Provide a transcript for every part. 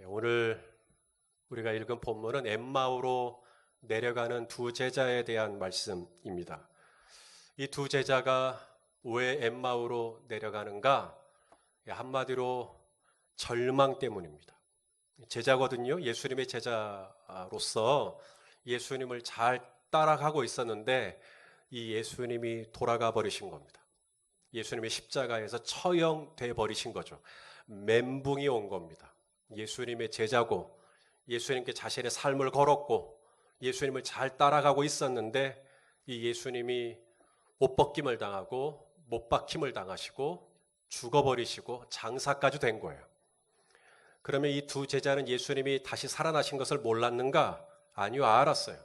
오늘 우리가 읽은 본문은 엠마오로 내려가는 두 제자에 대한 말씀입니다. 이 두 제자가 왜 엠마오로 내려가는가? 한마디로 절망 때문입니다. 제자거든요. 예수님의 제자로서 예수님을 잘 따라가고 있었는데 이 예수님이 돌아가 버리신 겁니다. 예수님의 십자가에서 처형돼 버리신 거죠. 멘붕이 온 겁니다. 예수님의 제자고 예수님께 자신의 삶을 걸었고 예수님을 잘 따라가고 있었는데 이 예수님이 옷 벗김을 당하고 못 박힘을 당하시고 죽어버리시고 장사까지 된 거예요. 그러면 이 두 제자는 예수님이 다시 살아나신 것을 몰랐는가? 아니요, 알았어요.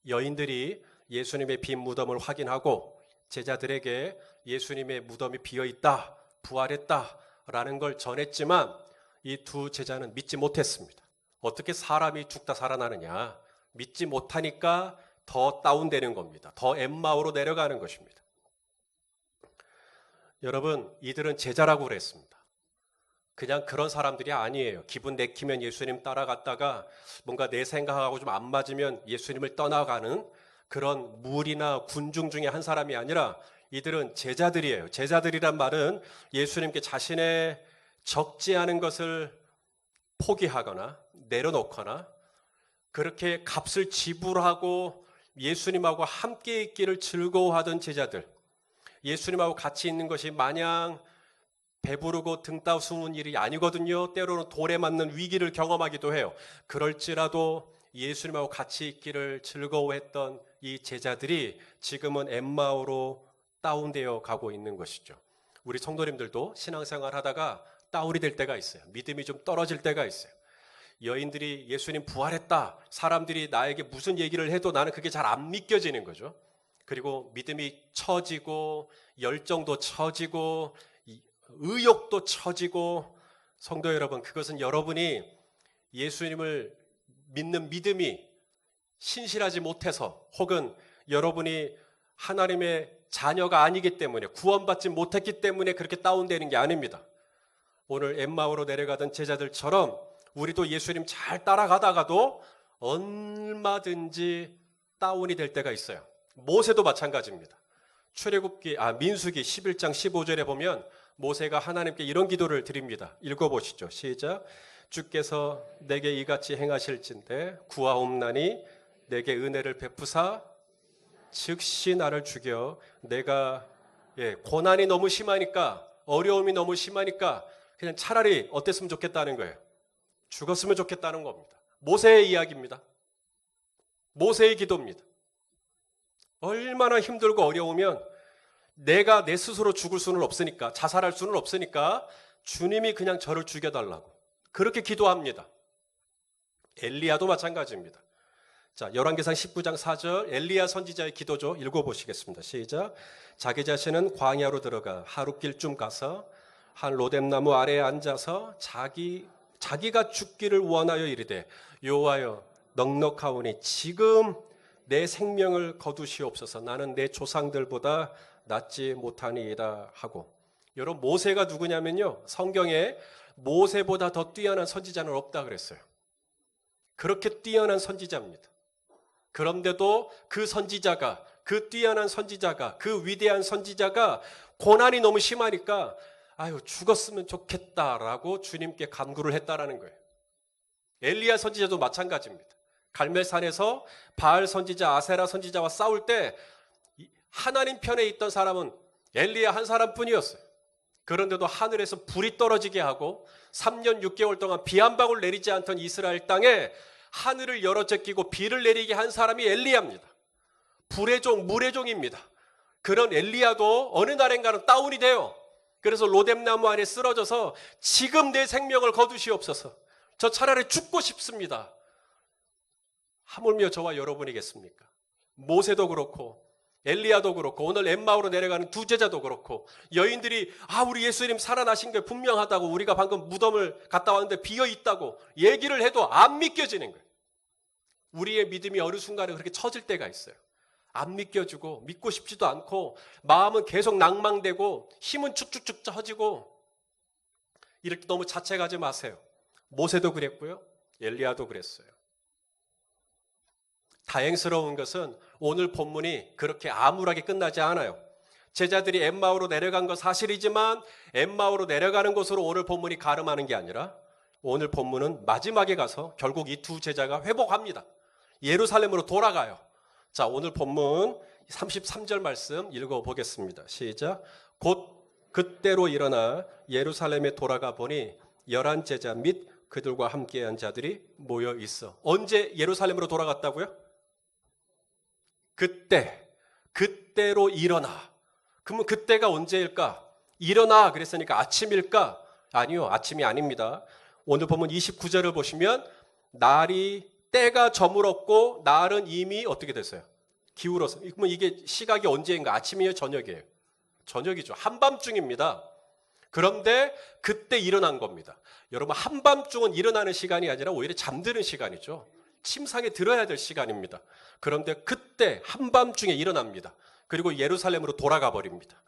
여인들이 예수님의 빈 무덤을 확인하고 제자들에게 예수님의 무덤이 비어있다, 부활했다라는 걸 전했지만 이 두 제자는 믿지 못했습니다. 어떻게 사람이 죽다 살아나느냐? 믿지 못하니까 더 다운되는 겁니다. 더 엠마오로 내려가는 것입니다. 여러분, 이들은 제자라고 그랬습니다. 그냥 그런 사람들이 아니에요. 기분 내키면 예수님 따라갔다가 뭔가 내 생각하고 좀 안 맞으면 예수님을 떠나가는 그런 무리나 군중 중에 한 사람이 아니라 이들은 제자들이에요. 제자들이란 말은 예수님께 자신의 적지 않은 것을 포기하거나 내려놓거나 그렇게 값을 지불하고 예수님하고 함께 있기를 즐거워하던 제자들, 예수님하고 같이 있는 것이 마냥 배부르고 등 따스운 일이 아니거든요. 때로는 돌에 맞는 위기를 경험하기도 해요. 그럴지라도 예수님하고 같이 있기를 즐거워했던 이 제자들이 지금은 엠마오로 다운되어 가고 있는 것이죠. 우리 성도님들도 신앙생활 하다가 다운이 될 때가 있어요. 믿음이 좀 떨어질 때가 있어요. 여인들이 예수님 부활했다. 사람들이 나에게 무슨 얘기를 해도 나는 그게 잘 안 믿겨지는 거죠. 그리고 믿음이 처지고 열정도 처지고 의욕도 처지고 성도 여러분, 그것은 여러분이 예수님을 믿는 믿음이 신실하지 못해서 혹은 여러분이 하나님의 자녀가 아니기 때문에 구원받지 못했기 때문에 그렇게 다운되는 게 아닙니다. 오늘 엠마오로 내려가던 제자들처럼 우리도 예수님 잘 따라가다가도 얼마든지 다운이 될 때가 있어요. 모세도 마찬가지입니다. 민수기 11장 15절에 보면 모세가 하나님께 이런 기도를 드립니다. 읽어보시죠. 시작. 주께서 내게 이같이 행하실진대 구하옵나니 내게 은혜를 베푸사 즉시 나를 죽여 내가 고난이 너무 심하니까 어려움이 너무 심하니까 그냥 차라리 어땠으면 좋겠다는 거예요. 죽었으면 좋겠다는 겁니다. 모세의 이야기입니다. 모세의 기도입니다. 얼마나 힘들고 어려우면 내가 내 스스로 죽을 수는 없으니까, 자살할 수는 없으니까 주님이 그냥 저를 죽여달라고 그렇게 기도합니다. 엘리야도 마찬가지입니다. 자, 열왕기상 19장 4절 엘리야 선지자의 기도죠. 읽어보시겠습니다. 시작. 자기 자신은 광야로 들어가 하룻길쯤 가서 한 로뎀나무 아래에 앉아서 자기가 죽기를 원하여 이르되 여호와여 넉넉하오니 지금 내 생명을 거두시옵소서. 나는 내 조상들보다 낫지 못하니이다 하고. 여러분, 모세가 누구냐면요, 성경에 모세보다 더 뛰어난 선지자는 없다 그랬어요. 그렇게 뛰어난 선지자입니다. 그런데도 그 선지자가, 그 뛰어난 선지자가, 그 위대한 선지자가 고난이 너무 심하니까 죽었으면 좋겠다라고 주님께 간구를 했다라는 거예요. 엘리야 선지자도 마찬가지입니다. 갈멜산에서 바알 선지자, 아세라 선지자와 싸울 때 하나님 편에 있던 사람은 엘리야 한 사람뿐이었어요. 그런데도 하늘에서 불이 떨어지게 하고 3년 6개월 동안 비 한 방울 내리지 않던 이스라엘 땅에 하늘을 열어 제끼고 비를 내리게 한 사람이 엘리야입니다. 불의 종, 물의 종입니다. 그런 엘리야도 어느 날인가는 다운이 돼요. 그래서 로뎀나무 안에 쓰러져서 지금 내 생명을 거두시옵소서. 저 차라리 죽고 싶습니다. 하물며 저와 여러분이겠습니까? 모세도 그렇고 엘리야도 그렇고 오늘 엠마오로 내려가는 두 제자도 그렇고 여인들이 우리 예수님 살아나신 게 분명하다고 우리가 방금 무덤을 갔다 왔는데 비어있다고 얘기를 해도 안 믿겨지는 거예요. 우리의 믿음이 어느 순간에 그렇게 처질 때가 있어요. 안 믿겨지고 믿고 싶지도 않고 마음은 계속 낭망되고 힘은 축축축 처지고 이럴 때 너무 자책하지 마세요. 모세도 그랬고요. 엘리야도 그랬어요. 다행스러운 것은 오늘 본문이 그렇게 암울하게 끝나지 않아요. 제자들이 엠마오로 내려간 건 사실이지만 엠마오로 내려가는 곳으로 오늘 본문이 가름하는 게 아니라 오늘 본문은 마지막에 가서 결국 이 두 제자가 회복합니다. 예루살렘으로 돌아가요. 자, 오늘 본문 33절 말씀 읽어보겠습니다. 시작. 곧 그때로 일어나 예루살렘에 돌아가 보니 11 제자 및 그들과 함께한 자들이 모여 있어. 언제 예루살렘으로 돌아갔다고요? 그때로 일어나. 그러면 그때가 언제일까? 일어나 그랬으니까 아침일까? 아니요, 아침이 아닙니다. 오늘 보면 29절을 보시면 때가 저물었고 날은 이미 어떻게 됐어요? 기울어서. 그러면 이게 시각이 언제인가? 아침이에요, 저녁이에요? 저녁이죠. 한밤중입니다. 그런데 그때 일어난 겁니다. 여러분, 한밤중은 일어나는 시간이 아니라 오히려 잠드는 시간이죠. 침상에 들어야 될 시간입니다. 그런데 그때 한밤중에 일어납니다. 그리고 예루살렘으로 돌아가 버립니다.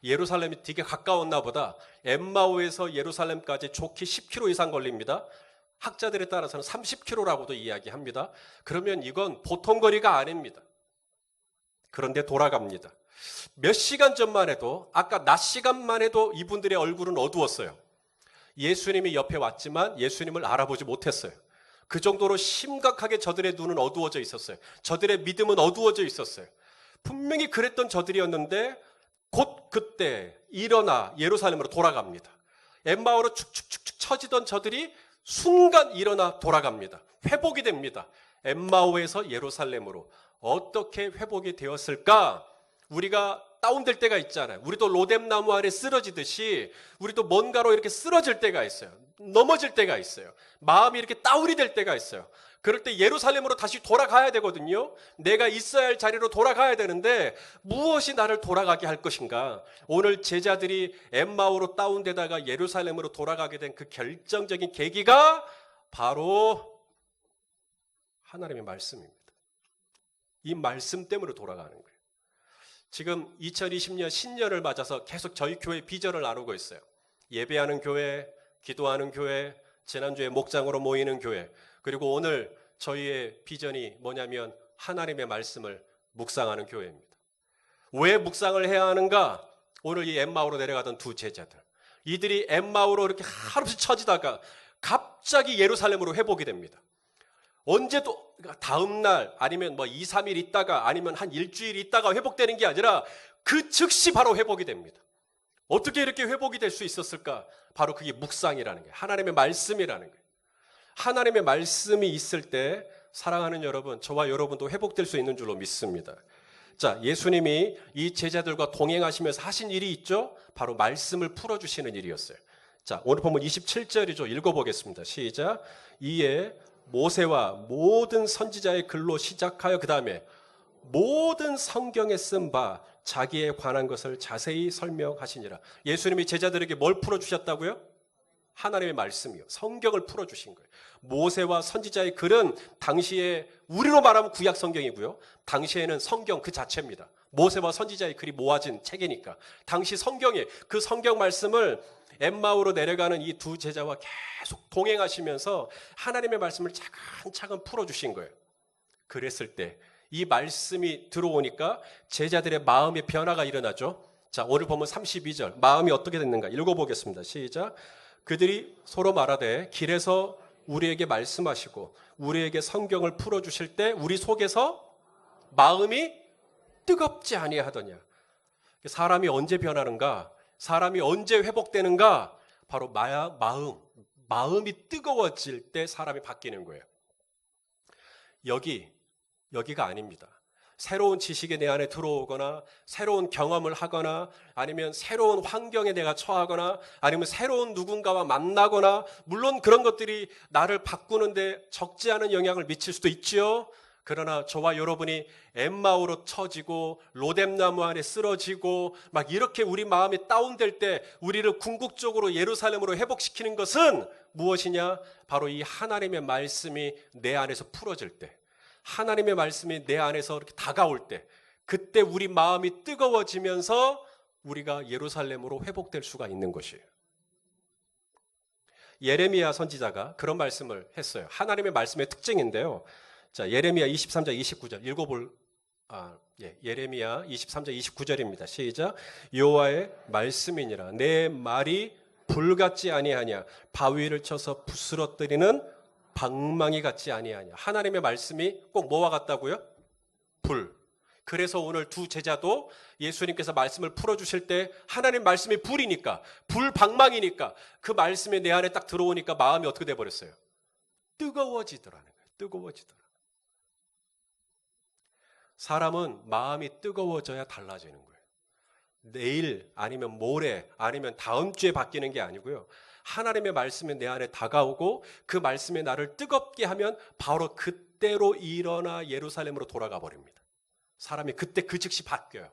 예루살렘이 되게 가까웠나 보다. 엠마오에서 예루살렘까지 좋게 10km 이상 걸립니다. 학자들에 따라서는 30km라고도 이야기합니다. 그러면 이건 보통 거리가 아닙니다. 그런데 돌아갑니다. 몇 시간 전만 해도, 아까 낮 시간만 해도 이분들의 얼굴은 어두웠어요. 예수님이 옆에 왔지만 예수님을 알아보지 못했어요. 그 정도로 심각하게 저들의 눈은 어두워져 있었어요. 저들의 믿음은 어두워져 있었어요. 분명히 그랬던 저들이었는데 곧 그때 일어나 예루살렘으로 돌아갑니다. 엠마오로 축축축축 처지던 저들이 순간 일어나 돌아갑니다. 회복이 됩니다. 엠마오에서 예루살렘으로 어떻게 회복이 되었을까? 우리가 다운될 때가 있잖아요. 우리도 로뎀나무 아래 쓰러지듯이 우리도 뭔가로 이렇게 쓰러질 때가 있어요. 넘어질 때가 있어요. 마음이 이렇게 다운이 될 때가 있어요. 그럴 때 예루살렘으로 다시 돌아가야 되거든요. 내가 있어야 할 자리로 돌아가야 되는데 무엇이 나를 돌아가게 할 것인가? 오늘 제자들이 엠마오로 다운되다가 예루살렘으로 돌아가게 된 그 결정적인 계기가 바로 하나님의 말씀입니다. 이 말씀 때문에 돌아가는 거예요. 지금 2020년 신년을 맞아서 계속 저희 교회 비전을 나누고 있어요. 예배하는 교회, 기도하는 교회, 지난주에 목장으로 모이는 교회, 그리고 오늘 저희의 비전이 뭐냐면 하나님의 말씀을 묵상하는 교회입니다. 왜 묵상을 해야 하는가? 오늘 이 엠마오로 내려가던 두 제자들, 이들이 엠마오로 이렇게 하루씩 처지다가 갑자기 예루살렘으로 회복이 됩니다. 언제도 다음 날 아니면 2, 3일 있다가 아니면 한 일주일 있다가 회복되는 게 아니라 그 즉시 바로 회복이 됩니다. 어떻게 이렇게 회복이 될 수 있었을까? 바로 그게 묵상이라는 거예요. 하나님의 말씀이라는 거예요. 하나님의 말씀이 있을 때 사랑하는 여러분, 저와 여러분도 회복될 수 있는 줄로 믿습니다. 자, 예수님이 이 제자들과 동행하시면서 하신 일이 있죠? 바로 말씀을 풀어주시는 일이었어요. 자, 오늘 보면 27절이죠. 읽어보겠습니다. 시작. 이에 모세와 모든 선지자의 글로 시작하여 그 다음에 모든 성경에 쓴 바 자기에 관한 것을 자세히 설명하시니라. 예수님이 제자들에게 뭘 풀어주셨다고요? 하나님의 말씀이요. 성경을 풀어주신 거예요. 모세와 선지자의 글은 당시에 우리로 말하면 구약 성경이고요. 당시에는 성경 그 자체입니다. 모세와 선지자의 글이 모아진 책이니까. 당시 성경에 그 성경 말씀을 엠마오로 내려가는 이 두 제자와 계속 동행하시면서 하나님의 말씀을 차근차근 풀어주신 거예요. 그랬을 때 이 말씀이 들어오니까 제자들의 마음의 변화가 일어나죠. 자, 오늘 보면 32절 마음이 어떻게 됐는가 읽어보겠습니다. 시작. 그들이 서로 말하되 길에서 우리에게 말씀하시고 우리에게 성경을 풀어주실 때 우리 속에서 마음이 뜨겁지 아니하더냐. 사람이 언제 변하는가? 사람이 언제 회복되는가? 바로 마음이 뜨거워질 때 사람이 바뀌는 거예요. 여기가 아닙니다. 새로운 지식이 내 안에 들어오거나 새로운 경험을 하거나 아니면 새로운 환경에 내가 처하거나 아니면 새로운 누군가와 만나거나 물론 그런 것들이 나를 바꾸는데 적지 않은 영향을 미칠 수도 있지요. 그러나 저와 여러분이 엠마오로 처지고 로뎀나무 안에 쓰러지고 막 이렇게 우리 마음이 다운될 때 우리를 궁극적으로 예루살렘으로 회복시키는 것은 무엇이냐? 바로 이 하나님의 말씀이 내 안에서 풀어질 때, 하나님의 말씀이 내 안에서 이렇게 다가올 때, 그때 우리 마음이 뜨거워지면서 우리가 예루살렘으로 회복될 수가 있는 것이에요. 예레미야 선지자가 그런 말씀을 했어요. 하나님의 말씀의 특징인데요. 자, 예레미야 23장 29절 예레미야 23장 29절입니다. 시작. 여호와의 말씀이니라 내 말이 불 같지 아니하냐 바위를 쳐서 부스러뜨리는 방망이 같지 아니하냐. 하나님의 말씀이 꼭 뭐와 같다고요? 불. 그래서 오늘 두 제자도 예수님께서 말씀을 풀어주실 때 하나님 말씀이 불이니까, 불방망이니까 그 말씀이 내 안에 딱 들어오니까 마음이 어떻게 돼버렸어요? 뜨거워지더라는 거예요. 뜨거워지더라. 사람은 마음이 뜨거워져야 달라지는 거예요. 내일 아니면 모레 아니면 다음 주에 바뀌는 게 아니고요. 하나님의 말씀이 내 안에 다가오고 그 말씀이 나를 뜨겁게 하면 바로 그때로 일어나 예루살렘으로 돌아가 버립니다. 사람이 그때 그 즉시 바뀌어요.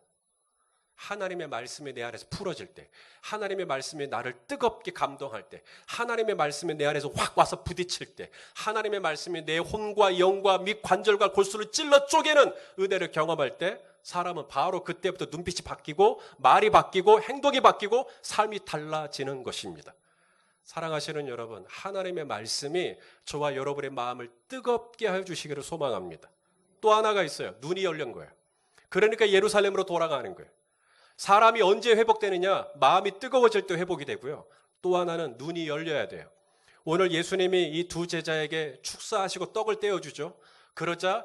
하나님의 말씀이 내 안에서 풀어질 때, 하나님의 말씀이 나를 뜨겁게 감동할 때, 하나님의 말씀이 내 안에서 확 와서 부딪힐 때, 하나님의 말씀이 내 혼과 영과 및 관절과 골수를 찔러 쪼개는 은혜를 경험할 때 사람은 바로 그때부터 눈빛이 바뀌고 말이 바뀌고 행동이 바뀌고 삶이 달라지는 것입니다. 사랑하시는 여러분, 하나님의 말씀이 저와 여러분의 마음을 뜨겁게 해주시기를 소망합니다. 또 하나가 있어요. 눈이 열린 거예요. 그러니까 예루살렘으로 돌아가는 거예요. 사람이 언제 회복되느냐? 마음이 뜨거워질 때 회복이 되고요. 또 하나는 눈이 열려야 돼요. 오늘 예수님이 이 두 제자에게 축사하시고 떡을 떼어주죠. 그러자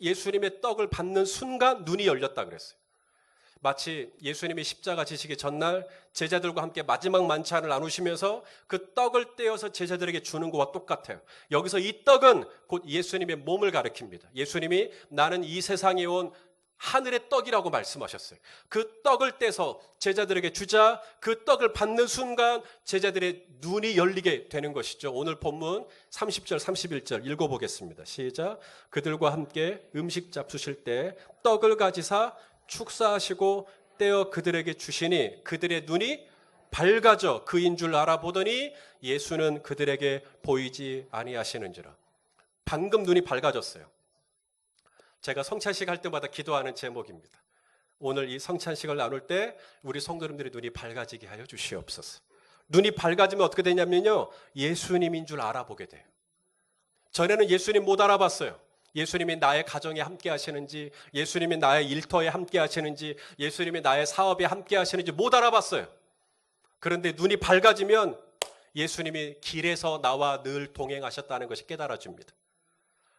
예수님의 떡을 받는 순간 눈이 열렸다 그랬어요. 마치 예수님이 십자가 지시기 전날 제자들과 함께 마지막 만찬을 나누시면서 그 떡을 떼어서 제자들에게 주는 것과 똑같아요. 여기서 이 떡은 곧 예수님의 몸을 가리킵니다. 예수님이 나는 이 세상에 온 하늘의 떡이라고 말씀하셨어요. 그 떡을 떼서 제자들에게 주자 그 떡을 받는 순간 제자들의 눈이 열리게 되는 것이죠. 오늘 본문 30절 31절 읽어보겠습니다. 시작. 그들과 함께 음식 잡수실 때 떡을 가지사 축사하시고 떼어 그들에게 주시니 그들의 눈이 밝아져 그인 줄 알아보더니 예수는 그들에게 보이지 아니하시는지라. 방금 눈이 밝아졌어요. 제가 성찬식 할 때마다 기도하는 제목입니다. 오늘 이 성찬식을 나눌 때 우리 성도님들의 눈이 밝아지게 하여 주시옵소서. 눈이 밝아지면 어떻게 되냐면요, 예수님인 줄 알아보게 돼요. 전에는 예수님 못 알아봤어요. 예수님이 나의 가정에 함께 하시는지, 예수님이 나의 일터에 함께 하시는지, 예수님이 나의 사업에 함께 하시는지 못 알아봤어요. 그런데 눈이 밝아지면 예수님이 길에서 나와 늘 동행하셨다는 것이 깨달아집니다.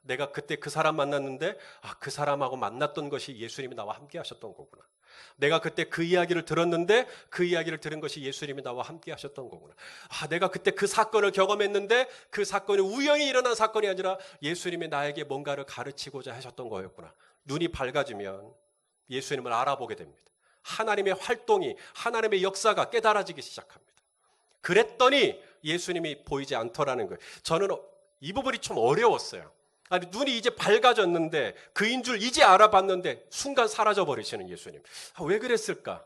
내가 그때 그 사람 만났는데 그 사람하고 만났던 것이 예수님이 나와 함께 하셨던 거구나. 내가 그때 그 이야기를 들었는데 그 이야기를 들은 것이 예수님이 나와 함께 하셨던 거구나. 내가 그때 그 사건을 경험했는데 그 사건이 우연히 일어난 사건이 아니라 예수님이 나에게 뭔가를 가르치고자 하셨던 거였구나. 눈이 밝아지면 예수님을 알아보게 됩니다. 하나님의 활동이, 하나님의 역사가 깨달아지기 시작합니다. 그랬더니 예수님이 보이지 않더라는 거예요. 저는 이 부분이 좀 어려웠어요. 눈이 이제 밝아졌는데 그인 줄 이제 알아봤는데 순간 사라져버리시는 예수님. 왜 그랬을까?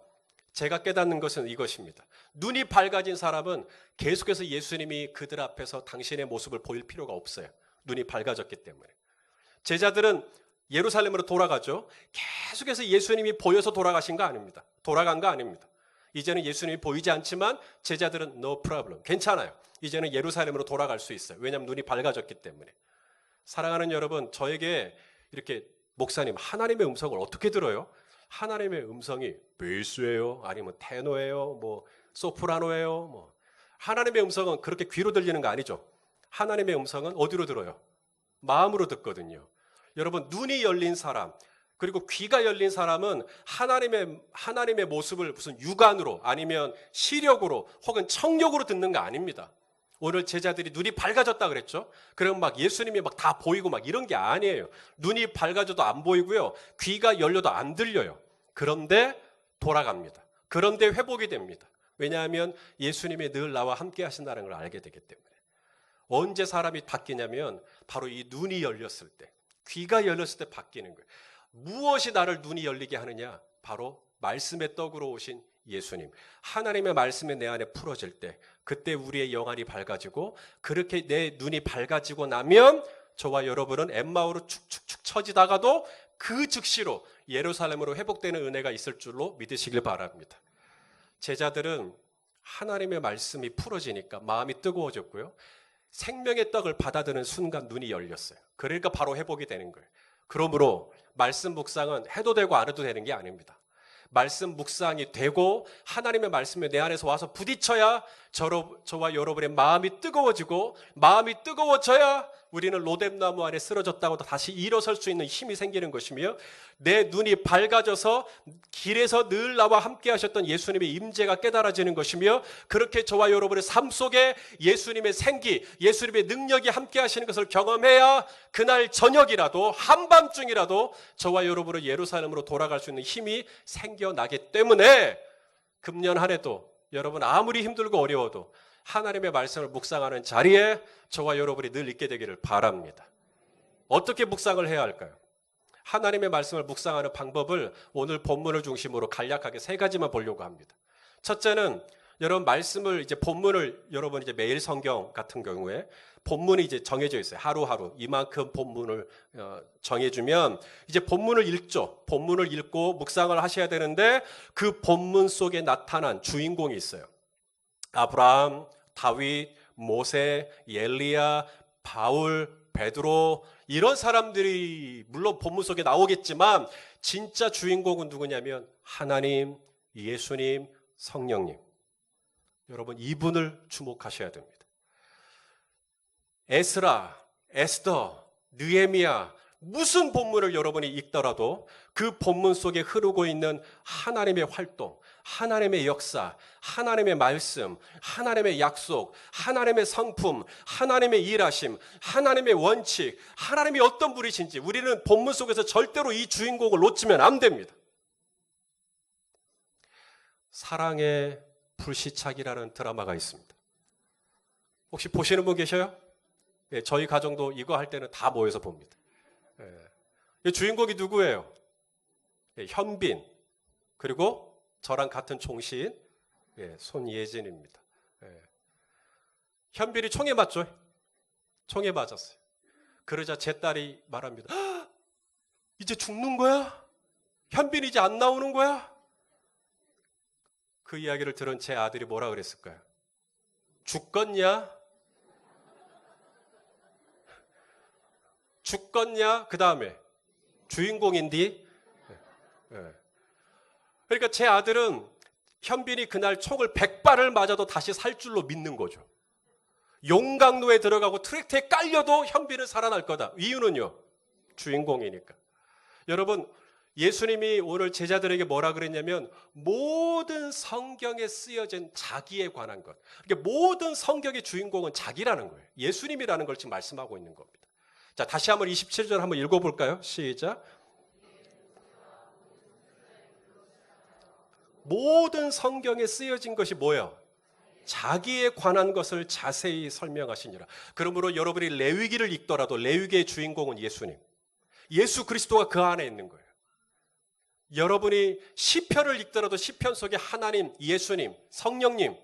제가 깨닫는 것은 이것입니다. 눈이 밝아진 사람은 계속해서 예수님이 그들 앞에서 당신의 모습을 보일 필요가 없어요. 눈이 밝아졌기 때문에. 제자들은 예루살렘으로 돌아가죠. 계속해서 예수님이 보여서 돌아가신 거 아닙니다. 돌아간 거 아닙니다. 이제는 예수님이 보이지 않지만 제자들은 no problem, 괜찮아요. 이제는 예루살렘으로 돌아갈 수 있어요. 왜냐하면 눈이 밝아졌기 때문에. 사랑하는 여러분, 저에게 이렇게 목사님 하나님의 음성을 어떻게 들어요? 하나님의 음성이 베이스예요? 아니면 테너예요? 소프라노예요? 하나님의 음성은 그렇게 귀로 들리는 거 아니죠? 하나님의 음성은 어디로 들어요? 마음으로 듣거든요. 여러분, 눈이 열린 사람 그리고 귀가 열린 사람은 하나님의 모습을 무슨 육안으로 아니면 시력으로 혹은 청력으로 듣는 거 아닙니다. 오늘 제자들이 눈이 밝아졌다 그랬죠? 그럼 예수님이 다 보이고 이런 게 아니에요. 눈이 밝아져도 안 보이고요. 귀가 열려도 안 들려요. 그런데 돌아갑니다. 그런데 회복이 됩니다. 왜냐하면 예수님이 늘 나와 함께 하신다는 걸 알게 되기 때문에. 언제 사람이 바뀌냐면 바로 이 눈이 열렸을 때, 귀가 열렸을 때 바뀌는 거예요. 무엇이 나를 눈이 열리게 하느냐? 바로 말씀의 떡으로 오신 예수님, 하나님의 말씀이 내 안에 풀어질 때 그때 우리의 영안이 밝아지고 그렇게 내 눈이 밝아지고 나면 저와 여러분은 엠마오로 축축축 처지다가도 그 즉시로 예루살렘으로 회복되는 은혜가 있을 줄로 믿으시길 바랍니다. 제자들은 하나님의 말씀이 풀어지니까 마음이 뜨거워졌고요. 생명의 떡을 받아드는 순간 눈이 열렸어요. 그러니까 바로 회복이 되는 거예요. 그러므로 말씀 묵상은 해도 되고 안 해도 되는 게 아닙니다. 말씀 묵상이 되고 하나님의 말씀이 내 안에서 와서 부딪혀야 저와 여러분의 마음이 뜨거워지고, 마음이 뜨거워져야 우리는 로뎀나무 안에 쓰러졌다고 다시 일어설 수 있는 힘이 생기는 것이며, 내 눈이 밝아져서 길에서 늘 나와 함께 하셨던 예수님의 임재가 깨달아지는 것이며, 그렇게 저와 여러분의 삶 속에 예수님의 생기, 예수님의 능력이 함께 하시는 것을 경험해야 그날 저녁이라도, 한밤중이라도 저와 여러분의 예루살렘으로 돌아갈 수 있는 힘이 생겨나기 때문에, 금년 한 해도 여러분 아무리 힘들고 어려워도 하나님의 말씀을 묵상하는 자리에 저와 여러분이 늘 있게 되기를 바랍니다. 어떻게 묵상을 해야 할까요? 하나님의 말씀을 묵상하는 방법을 오늘 본문을 중심으로 간략하게 세 가지만 보려고 합니다. 첫째는, 여러분 말씀을 이제 본문을 여러분 이제 매일 성경 같은 경우에 본문이 이제 정해져 있어요. 하루하루 이만큼 본문을 정해주면 이제 본문을 읽죠. 본문을 읽고 묵상을 하셔야 되는데, 그 본문 속에 나타난 주인공이 있어요. 아브라함, 다윗, 모세, 엘리야, 바울, 베드로, 이런 사람들이 물론 본문 속에 나오겠지만 진짜 주인공은 누구냐면 하나님, 예수님, 성령님. 여러분 이분을 주목하셔야 됩니다. 에스라, 에스더, 느헤미야, 무슨 본문을 여러분이 읽더라도 그 본문 속에 흐르고 있는 하나님의 활동, 하나님의 역사, 하나님의 말씀, 하나님의 약속, 하나님의 성품, 하나님의 일하심, 하나님의 원칙, 하나님이 어떤 분이신지 우리는 본문 속에서 절대로 이 주인공을 놓치면 안 됩니다. 사랑의 불시착이라는 드라마가 있습니다. 혹시 보시는 분 계셔요? 예, 저희 가정도 이거 할 때는 다 모여서 봅니다. 예. 주인공이 누구예요? 예, 현빈, 그리고 저랑 같은 총시인 손예진입니다. 현빈이 총에 맞죠? 총에 맞았어요. 그러자 제 딸이 말합니다. 이제 죽는 거야? 현빈이 이제 안 나오는 거야? 그 이야기를 들은 제 아들이 뭐라 그랬을까요? 죽겠냐? 죽겠냐? 그 다음에 주인공인디? 그러니까 제 아들은 현빈이 그날 총을 100발을 맞아도 다시 살 줄로 믿는 거죠. 용광로에 들어가고 트랙터에 깔려도 현빈은 살아날 거다. 이유는요, 주인공이니까. 여러분, 예수님이 오늘 제자들에게 뭐라 그랬냐면 모든 성경에 쓰여진 자기에 관한 것. 그러니까 모든 성경의 주인공은 자기라는 거예요. 예수님이라는 걸 지금 말씀하고 있는 겁니다. 자, 다시 한번 27절 한번 읽어볼까요? 시작. 모든 성경에 쓰여진 것이 뭐예요? 자기에 관한 것을 자세히 설명하시니라. 그러므로 여러분이 레위기를 읽더라도 레위기의 주인공은 예수님, 예수 그리스도가 그 안에 있는 거예요. 여러분이 시편을 읽더라도 시편 속에 하나님, 예수님, 성령님,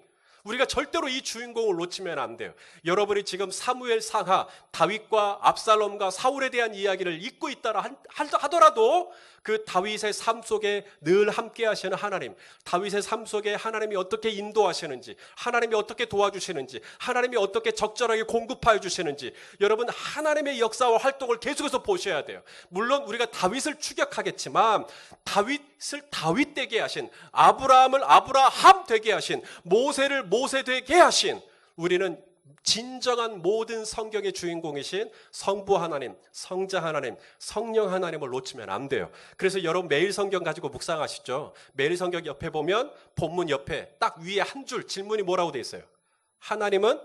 우리가 절대로 이 주인공을 놓치면 안 돼요. 여러분이 지금 사무엘 상하, 다윗과 압살롬과 사울에 대한 이야기를 읽고 있다라 하더라도 그 다윗의 삶 속에 늘 함께 하시는 하나님, 다윗의 삶 속에 하나님이 어떻게 인도하시는지, 하나님이 어떻게 도와주시는지, 하나님이 어떻게 적절하게 공급하여 주시는지, 여러분 하나님의 역사와 활동을 계속해서 보셔야 돼요. 물론 우리가 다윗을 추격하겠지만 다윗을 다윗 되게 하신, 아브라함을 아브라함 되게 하신, 모세를 모세 되게 하신, 우리는 진정한 모든 성경의 주인공이신 성부 하나님, 성자 하나님, 성령 하나님을 놓치면 안 돼요. 그래서 여러분 매일 성경 가지고 묵상하시죠. 매일 성경 옆에 보면 본문 옆에 딱 위에 한 줄 질문이 뭐라고 돼 있어요? 하나님은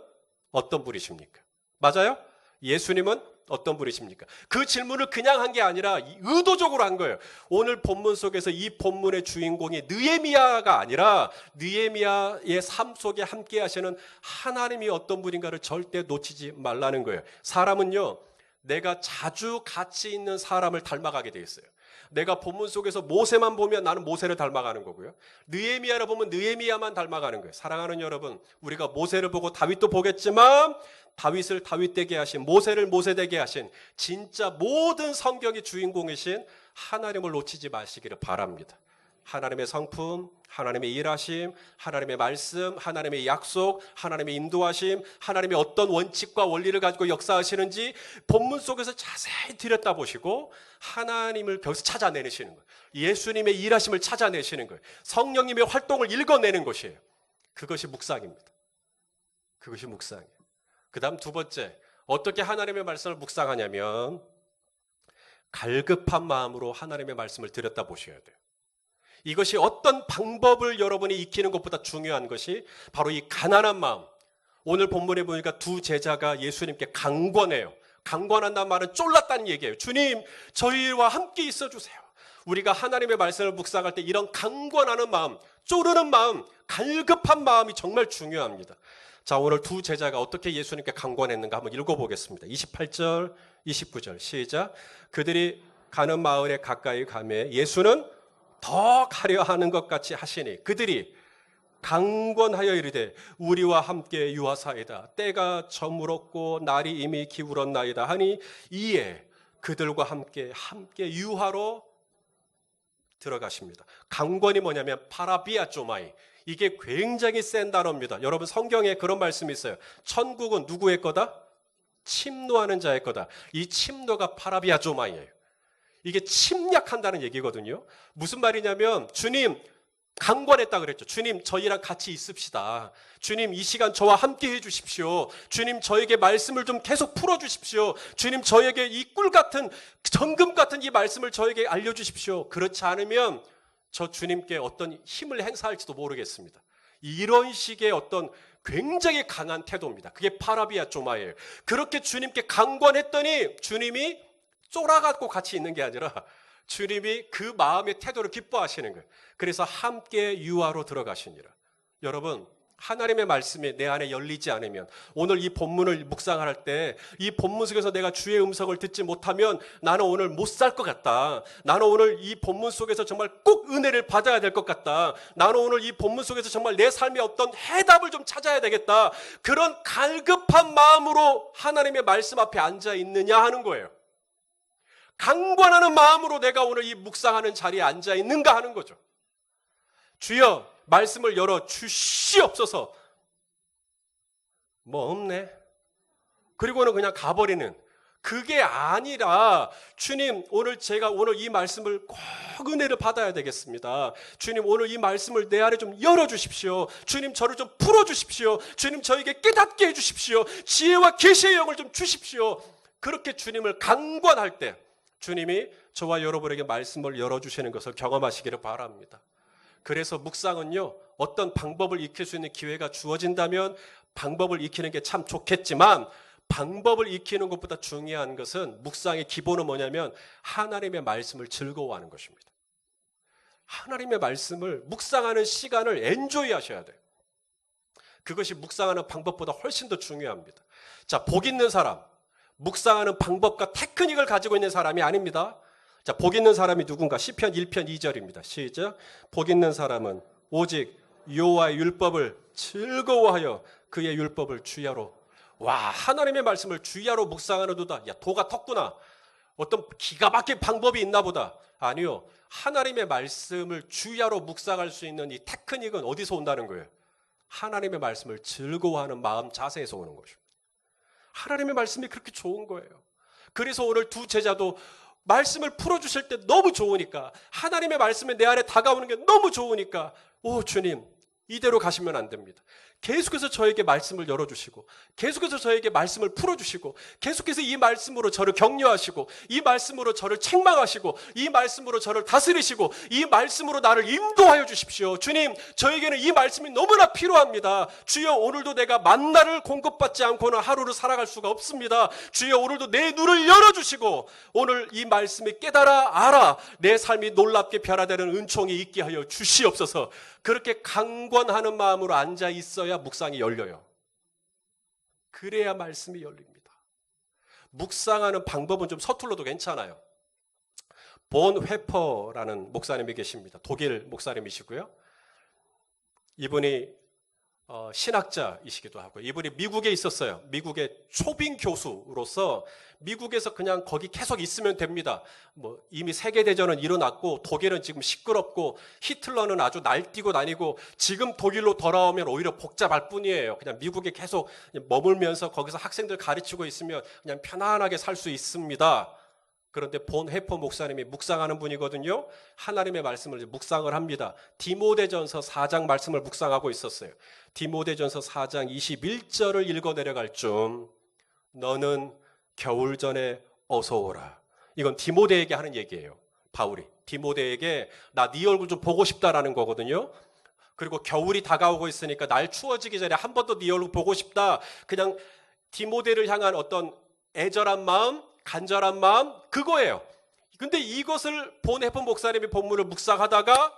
어떤 분이십니까? 맞아요? 예수님은 어떤 분이십니까? 그 질문을 그냥 한 게 아니라 의도적으로 한 거예요. 오늘 본문 속에서 이 본문의 주인공이 느헤미야가 아니라 느헤미야의 삶 속에 함께 하시는 하나님이 어떤 분인가를 절대 놓치지 말라는 거예요. 사람은요, 내가 자주 같이 있는 사람을 닮아가게 돼 있어요. 내가 본문 속에서 모세만 보면 나는 모세를 닮아가는 거고요. 느헤미야를 보면 느헤미야만 닮아가는 거예요. 사랑하는 여러분, 우리가 모세를 보고 다윗도 보겠지만 다윗을 다윗 되게 하신, 모세를 모세 되게 하신 진짜 모든 성경의 주인공이신 하나님을 놓치지 마시기를 바랍니다. 하나님의 성품, 하나님의 일하심, 하나님의 말씀, 하나님의 약속, 하나님의 인도하심, 하나님의 어떤 원칙과 원리를 가지고 역사하시는지 본문 속에서 자세히 들여다보시고 하나님을 거기서 찾아내시는 거예요. 예수님의 일하심을 찾아내시는 거예요. 성령님의 활동을 읽어내는 것이에요. 그것이 묵상입니다. 그것이 묵상이에요. 그 다음 두 번째, 어떻게 하나님의 말씀을 묵상하냐면 갈급한 마음으로 하나님의 말씀을 들여다보셔야 돼요. 이것이 어떤 방법을 여러분이 익히는 것보다 중요한 것이 바로 이 가난한 마음. 오늘 본문에 보니까 두 제자가 예수님께 강권해요. 강권한다는 말은 쫄랐다는 얘기예요. 주님, 저희와 함께 있어주세요. 우리가 하나님의 말씀을 묵상할 때 이런 강권하는 마음, 쪼르는 마음, 갈급한 마음이 정말 중요합니다. 자, 오늘 두 제자가 어떻게 예수님께 강권했는가 한번 읽어보겠습니다. 28절, 29절 시작. 그들이 가는 마을에 가까이 가매 예수는 더 가려 하는 것 같이 하시니 그들이 강권하여 이르되 우리와 함께 유하사이다. 때가 저물었고 날이 이미 기울었나이다 하니 이에 그들과 함께 유하로 들어가십니다. 강권이 뭐냐면 파라비아조마이. 이게 굉장히 센 단어입니다. 여러분 성경에 그런 말씀이 있어요. 천국은 누구의 거다? 침노하는 자의 거다. 이 침노가 파라비아조마이예요. 이게 침략한다는 얘기거든요. 무슨 말이냐면 주님 강권했다 그랬죠. 주님 저희랑 같이 있읍시다. 주님 이 시간 저와 함께 해주십시오. 주님 저에게 말씀을 좀 계속 풀어주십시오. 주님 저에게 이 꿀 같은 정금 같은 이 말씀을 저에게 알려주십시오. 그렇지 않으면 저 주님께 어떤 힘을 행사할지도 모르겠습니다. 이런 식의 어떤 굉장히 강한 태도입니다. 그게 파라비아 조마예요. 그렇게 주님께 강권했더니 주님이 쫄아갖고 같이 있는 게 아니라 주님이 그 마음의 태도를 기뻐하시는 거예요. 그래서 함께 유하로 들어가시니라. 여러분 하나님의 말씀이 내 안에 열리지 않으면 오늘 이 본문을 묵상할 때 이 본문 속에서 내가 주의 음성을 듣지 못하면 나는 오늘 못 살 것 같다. 나는 오늘 이 본문 속에서 정말 꼭 은혜를 받아야 될 것 같다. 나는 오늘 이 본문 속에서 정말 내 삶의 어떤 해답을 좀 찾아야 되겠다. 그런 갈급한 마음으로 하나님의 말씀 앞에 앉아 있느냐 하는 거예요. 강권하는 마음으로 내가 오늘 이 묵상하는 자리에 앉아 있는가 하는 거죠. 주여 말씀을 열어 주시옵소서. 뭐 없네. 그리고는 그냥 가버리는. 그게 아니라 주님 오늘 제가 오늘 이 말씀을 꼭 은혜를 받아야 되겠습니다. 주님 오늘 이 말씀을 내 안에 좀 열어주십시오. 주님 저를 좀 풀어주십시오. 주님 저에게 깨닫게 해주십시오. 지혜와 계시의 영을 좀 주십시오. 그렇게 주님을 강권할 때 주님이 저와 여러분에게 말씀을 열어주시는 것을 경험하시기를 바랍니다. 그래서 묵상은요, 어떤 방법을 익힐 수 있는 기회가 주어진다면 방법을 익히는 게 참 좋겠지만 방법을 익히는 것보다 중요한 것은 묵상의 기본은 뭐냐면 하나님의 말씀을 즐거워하는 것입니다. 하나님의 말씀을 묵상하는 시간을 엔조이 하셔야 돼요. 그것이 묵상하는 방법보다 훨씬 더 중요합니다. 자, 복 있는 사람, 묵상하는 방법과 테크닉을 가지고 있는 사람이 아닙니다. 자, 복 있는 사람이 누군가? 시편 1편 2절입니다. 시작. 복 있는 사람은 오직 여호와의 율법을 즐거워하여 그의 율법을 주야로. 와, 하나님의 말씀을 주야로 묵상하는 도다. 야, 도가 텄구나. 어떤 기가 막힌 방법이 있나 보다. 아니요. 하나님의 말씀을 주야로 묵상할 수 있는 이 테크닉은 어디서 온다는 거예요? 하나님의 말씀을 즐거워하는 마음 자세에서 오는 것입니다. 하나님의 말씀이 그렇게 좋은 거예요. 그래서 오늘 두 제자도 말씀을 풀어주실 때 너무 좋으니까, 하나님의 말씀이 내 안에 다가오는 게 너무 좋으니까, 오 주님 이대로 가시면 안 됩니다. 계속해서 저에게 말씀을 열어주시고 계속해서 저에게 말씀을 풀어주시고 계속해서 이 말씀으로 저를 격려하시고 이 말씀으로 저를 책망하시고 이 말씀으로 저를 다스리시고 이 말씀으로 나를 인도하여 주십시오. 주님 저에게는 이 말씀이 너무나 필요합니다. 주여 오늘도 내가 만나를 공급받지 않고는 하루를 살아갈 수가 없습니다. 주여 오늘도 내 눈을 열어주시고 오늘 이 말씀이 깨달아 알아 내 삶이 놀랍게 변화되는 은총이 있게 하여 주시옵소서. 그렇게 강권하는 마음으로 앉아 있어야 묵상이 열려요. 그래야 말씀이 열립니다. 묵상하는 방법은 좀 서툴러도 괜찮아요. 본 회퍼라는 목사님이 계십니다. 독일 목사님이시고요. 이분이 신학자이시기도 하고 이분이 미국에 있었어요. 미국의 초빙 교수로서 미국에서 그냥 거기 계속 있으면 됩니다. 뭐 이미 세계대전은 일어났고 독일은 지금 시끄럽고 히틀러는 아주 날뛰고 다니고 지금 독일로 돌아오면 오히려 복잡할 뿐이에요. 그냥 미국에 계속 머물면서 거기서 학생들 가르치고 있으면 그냥 편안하게 살 수 있습니다. 그런데 본 해퍼 목사님이 묵상하는 분이거든요. 하나님의 말씀을 묵상을 합니다. 디모데전서 4장 말씀을 묵상하고 있었어요. 디모데전서 4장 21절을 읽어 내려갈 쯤 너는 겨울 전에 어서 오라. 이건 디모데에게 하는 얘기예요. 바울이 디모데에게 나 네 얼굴 좀 보고 싶다라는 거거든요. 그리고 겨울이 다가오고 있으니까 날 추워지기 전에 한 번 더 네 얼굴 보고 싶다. 그냥 디모데를 향한 어떤 애절한 마음, 간절한 마음, 그거예요. 근데 이것을 본 해퍼 목사님이 본문을 묵상하다가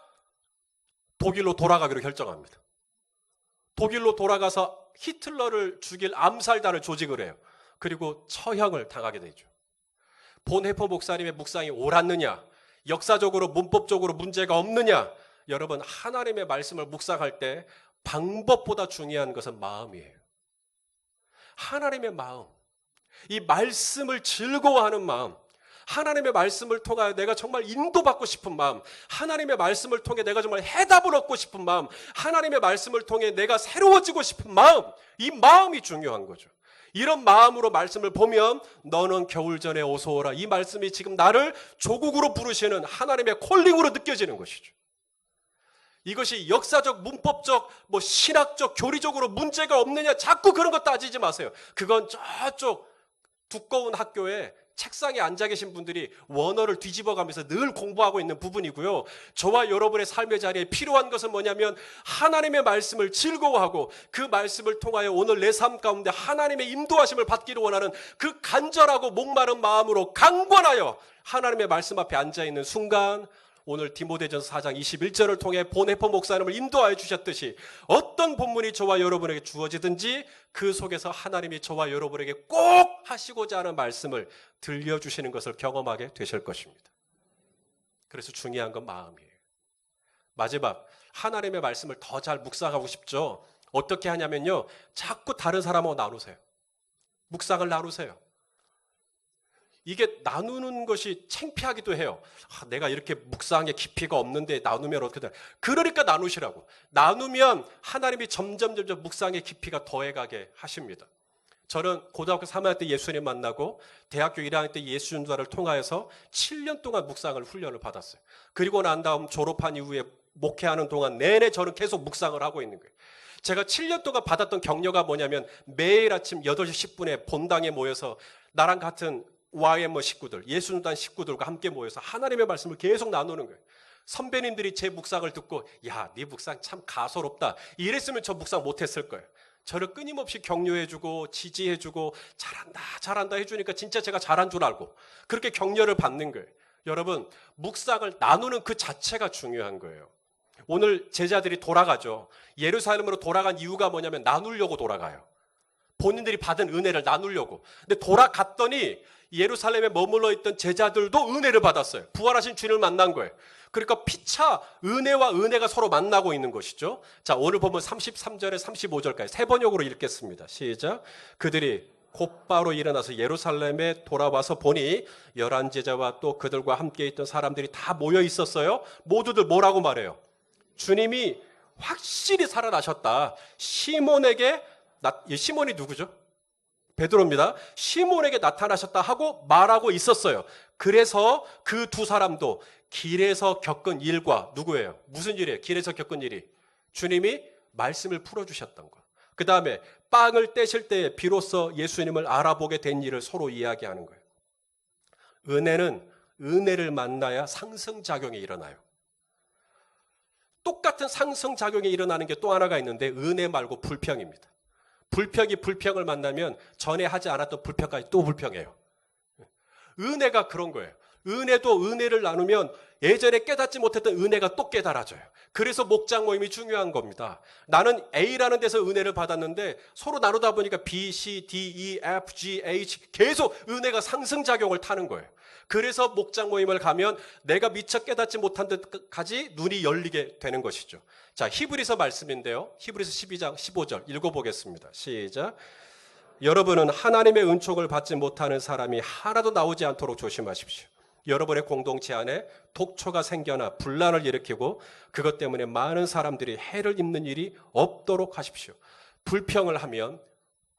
독일로 돌아가기로 결정합니다. 독일로 돌아가서 히틀러를 죽일 암살단을 조직을 해요. 그리고 처형을 당하게 되죠. 본 해퍼 목사님의 묵상이 옳았느냐, 역사적으로 문법적으로 문제가 없느냐, 여러분 하나님의 말씀을 묵상할 때 방법보다 중요한 것은 마음이에요. 하나님의 마음, 이 말씀을 즐거워하는 마음, 하나님의 말씀을 통하여 내가 정말 인도받고 싶은 마음, 하나님의 말씀을 통해 내가 정말 해답을 얻고 싶은 마음, 하나님의 말씀을 통해 내가 새로워지고 싶은 마음, 이 마음이 중요한 거죠. 이런 마음으로 말씀을 보면 너는 겨울 전에 어서 오라. 이 말씀이 지금 나를 조국으로 부르시는 하나님의 콜링으로 느껴지는 것이죠. 이것이 역사적, 문법적, 신학적, 교리적으로 문제가 없느냐 자꾸 그런 거 따지지 마세요. 그건 저쪽 두꺼운 학교에 책상에 앉아 계신 분들이 원어를 뒤집어가면서 늘 공부하고 있는 부분이고요. 저와 여러분의 삶의 자리에 필요한 것은 뭐냐면 하나님의 말씀을 즐거워하고 그 말씀을 통하여 오늘 내 삶 가운데 하나님의 인도하심을 받기를 원하는 그 간절하고 목마른 마음으로 강권하여 하나님의 말씀 앞에 앉아있는 순간 오늘 디모데전서 4장 21절을 통해 본 해퍼 목사님을 인도하여 주셨듯이 어떤 본문이 저와 여러분에게 주어지든지 그 속에서 하나님이 저와 여러분에게 꼭 하시고자 하는 말씀을 들려주시는 것을 경험하게 되실 것입니다. 그래서 중요한 건 마음이에요. 마지막, 하나님의 말씀을 더 잘 묵상하고 싶죠? 어떻게 하냐면요, 자꾸 다른 사람하고 나누세요. 묵상을 나누세요. 이게 나누는 것이 창피하기도 해요. 내가 이렇게 묵상의 깊이가 없는데 나누면 어떻게 되나? 그러니까 나누시라고. 나누면 하나님이 점점 묵상의 깊이가 더해가게 하십니다. 저는 고등학교 3학년 때 예수님 만나고 대학교 1학년 때 예수전도를 통하여서 7년 동안 묵상을 훈련을 받았어요. 그리고 난 다음 졸업한 이후에 목회하는 동안 내내 저는 계속 묵상을 하고 있는 거예요. 제가 7년 동안 받았던 격려가 뭐냐면 매일 아침 8시 10분에 본당에 모여서 나랑 같은 YM 식구들, 예수전도단 식구들과 함께 모여서 하나님의 말씀을 계속 나누는 거예요. 선배님들이 제 묵상을 듣고 야, 네 묵상 참 가소롭다. 이랬으면 저 묵상 못했을 거예요. 저를 끊임없이 격려해주고 지지해주고 잘한다 해주니까 진짜 제가 잘한 줄 알고 그렇게 격려를 받는 거예요. 여러분, 묵상을 나누는 그 자체가 중요한 거예요. 오늘 제자들이 돌아가죠. 예루살렘으로 돌아간 이유가 뭐냐면 나누려고 돌아가요. 본인들이 받은 은혜를 나누려고. 근데 돌아갔더니 예루살렘에 머물러 있던 제자들도 은혜를 받았어요. 부활하신 주님을 만난 거예요. 그러니까 피차 은혜와 은혜가 서로 만나고 있는 것이죠. 자, 오늘 보면 33절에 35절까지 세 번역으로 읽겠습니다. 시작. 그들이 곧바로 일어나서 예루살렘에 돌아와서 보니 11 제자와 또 그들과 함께 있던 사람들이 다 모여 있었어요. 모두들 뭐라고 말해요? 주님이 확실히 살아나셨다. 시몬에게 시몬이 누구죠? 베드로입니다. 시몬에게 나타나셨다 하고 말하고 있었어요. 그래서 그 두 사람도 길에서 겪은 일과 누구예요? 무슨 일이에요? 길에서 겪은 일이 주님이 말씀을 풀어주셨던 것. 그 다음에 빵을 떼실 때 비로소 예수님을 알아보게 된 일을 서로 이야기하는 거예요. 은혜는 은혜를 만나야 상승작용이 일어나요. 똑같은 상승작용이 일어나는 게 또 하나가 있는데 은혜 말고 불평입니다. 불평이 불평을 만나면 전에 하지 않았던 불평까지 또 불평해요. 은혜가 그런 거예요. 은혜도 은혜를 나누면 예전에 깨닫지 못했던 은혜가 또 깨달아져요. 그래서 목장 모임이 중요한 겁니다. 나는 A라는 데서 은혜를 받았는데 서로 나누다 보니까 B, C, D, E, F, G, H 계속 은혜가 상승작용을 타는 거예요. 그래서 목장 모임을 가면 내가 미처 깨닫지 못한 데까지 눈이 열리게 되는 것이죠. 자, 히브리서 말씀인데요. 히브리서 12장 15절 읽어보겠습니다. 시작. 여러분은 하나님의 은총을 받지 못하는 사람이 하나도 나오지 않도록 조심하십시오. 여러분의 공동체 안에 독초가 생겨나 분란을 일으키고 그것 때문에 많은 사람들이 해를 입는 일이 없도록 하십시오. 불평을 하면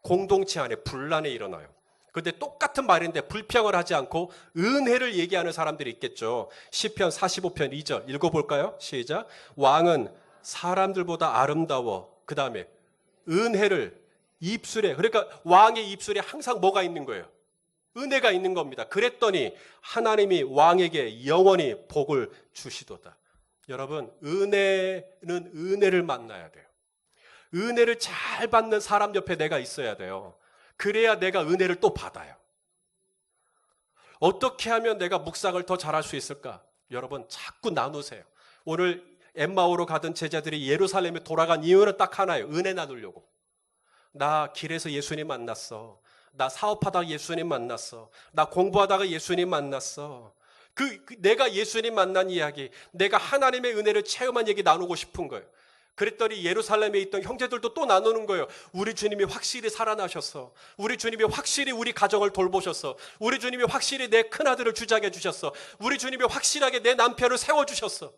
공동체 안에 분란이 일어나요. 그런데 똑같은 말인데 불평을 하지 않고 은혜를 얘기하는 사람들이 있겠죠. 시편 45편 2절 읽어볼까요? 시작. 왕은 사람들보다 아름다워. 그 다음에 은혜를 입술에, 그러니까 왕의 입술에 항상 뭐가 있는 거예요? 은혜가 있는 겁니다. 그랬더니 하나님이 왕에게 영원히 복을 주시도다. 여러분, 은혜는 은혜를 만나야 돼요. 은혜를 잘 받는 사람 옆에 내가 있어야 돼요. 그래야 내가 은혜를 또 받아요. 어떻게 하면 내가 묵상을 더 잘할 수 있을까? 여러분, 자꾸 나누세요. 오늘 엠마오로 가던 제자들이 예루살렘에 돌아간 이유는 딱 하나예요. 은혜 나누려고. 나 길에서 예수님 만났어. 나 사업하다가 예수님 만났어. 나 공부하다가 예수님 만났어. 내가 예수님 만난 이야기, 내가 하나님의 은혜를 체험한 얘기 나누고 싶은 거예요. 그랬더니 예루살렘에 있던 형제들도 또 나누는 거예요. 우리 주님이 확실히 살아나셨어. 우리 주님이 확실히 우리 가정을 돌보셨어. 우리 주님이 확실히 내 큰아들을 주장해 주셨어. 우리 주님이 확실하게 내 남편을 세워주셨어.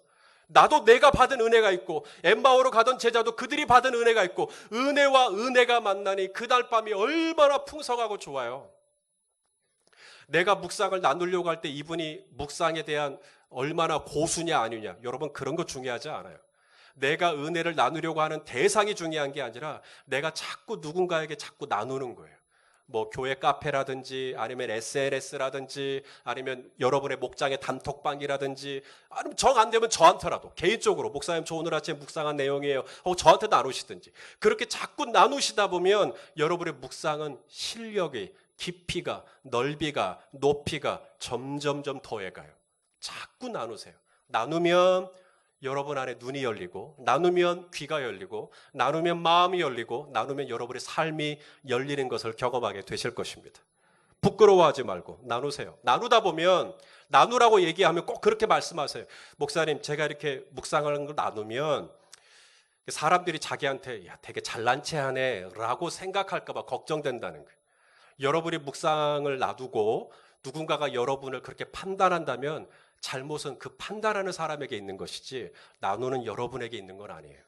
나도 내가 받은 은혜가 있고 엠마오로 가던 제자도 그들이 받은 은혜가 있고 은혜와 은혜가 만나니 그날 밤이 얼마나 풍성하고 좋아요. 내가 묵상을 나누려고 할 때 이분이 묵상에 대한 얼마나 고수냐 아니냐, 여러분 그런 거 중요하지 않아요. 내가 은혜를 나누려고 하는 대상이 중요한 게 아니라 내가 자꾸 누군가에게 자꾸 나누는 거예요. 뭐 교회 카페라든지 아니면 SNS라든지 아니면 여러분의 목장의 단톡방이라든지 아니면 정 안 되면 저한테라도 개인적으로 목사님 저 오늘 아침에 묵상한 내용이에요 하고 저한테 나누시든지 그렇게 자꾸 나누시다 보면 여러분의 묵상은 실력이 깊이가 넓이가 높이가 점점점 더해가요. 자꾸 나누세요. 나누면 여러분 안에 눈이 열리고 나누면 귀가 열리고 나누면 마음이 열리고 나누면 여러분의 삶이 열리는 것을 경험하게 되실 것입니다. 부끄러워하지 말고 나누세요. 나누다 보면 나누라고 얘기하면 꼭 그렇게 말씀하세요. 목사님 제가 이렇게 묵상하는 걸 나누면 사람들이 자기한테 야 되게 잘난 체하네 라고 생각할까 봐 걱정된다는 거예요. 여러분이 묵상을 놔두고 누군가가 여러분을 그렇게 판단한다면 잘못은 그 판단하는 사람에게 있는 것이지 나누는 여러분에게 있는 건 아니에요.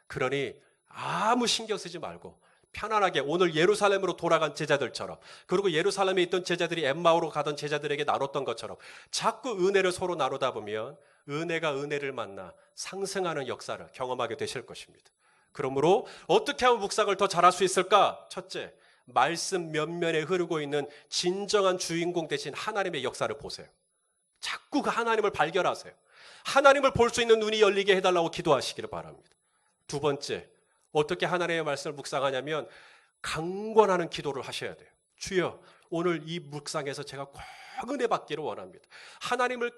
그러니 아무 신경 쓰지 말고 편안하게 오늘 예루살렘으로 돌아간 제자들처럼 그리고 예루살렘에 있던 제자들이 엠마오로 가던 제자들에게 나눴던 것처럼 자꾸 은혜를 서로 나누다 보면 은혜가 은혜를 만나 상승하는 역사를 경험하게 되실 것입니다. 그러므로 어떻게 하면 묵상을 더 잘할 수 있을까? 첫째, 말씀 면면에 흐르고 있는 진정한 주인공 대신 하나님의 역사를 보세요. 자꾸 그 하나님을 발견하세요. 하나님을 볼 수 있는 눈이 열리게 해달라고 기도하시기를 바랍니다. 두 번째, 어떻게 하나님의 말씀을 묵상하냐면 강권하는 기도를 하셔야 돼요. 주여, 오늘 이 묵상에서 제가 꼭 은혜 받기를 원합니다. 하나님을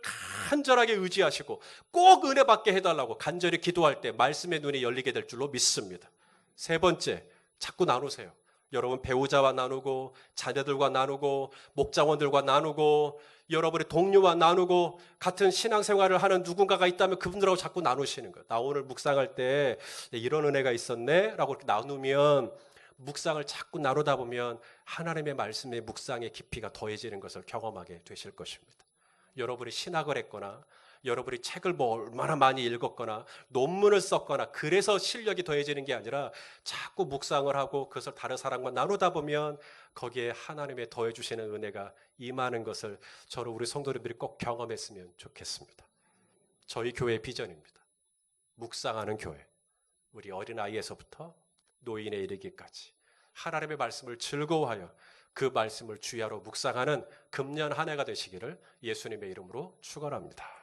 간절하게 의지하시고 꼭 은혜 받게 해달라고 간절히 기도할 때 말씀의 눈이 열리게 될 줄로 믿습니다. 세 번째, 자꾸 나누세요. 여러분 배우자와 나누고 자녀들과 나누고 목장원들과 나누고 여러분의 동료와 나누고 같은 신앙생활을 하는 누군가가 있다면 그분들하고 자꾸 나누시는 거예요. 나 오늘 묵상할 때 이런 은혜가 있었네 라고 이렇게 나누면 묵상을 자꾸 나누다 보면 하나님의 말씀의 묵상의 깊이가 더해지는 것을 경험하게 되실 것입니다. 여러분이 신학을 했거나 여러분이 책을 뭐 얼마나 많이 읽었거나 논문을 썼거나 그래서 실력이 더해지는 게 아니라 자꾸 묵상을 하고 그것을 다른 사람과 나누다 보면 거기에 하나님의 더해주시는 은혜가 임하는 것을 저는 우리 성도님들이 꼭 경험했으면 좋겠습니다. 저희 교회의 비전입니다. 묵상하는 교회. 우리 어린아이에서부터 노인에 이르기까지 하나님의 말씀을 즐거워하여 그 말씀을 주야로 묵상하는 금년 한 해가 되시기를 예수님의 이름으로 축원합니다.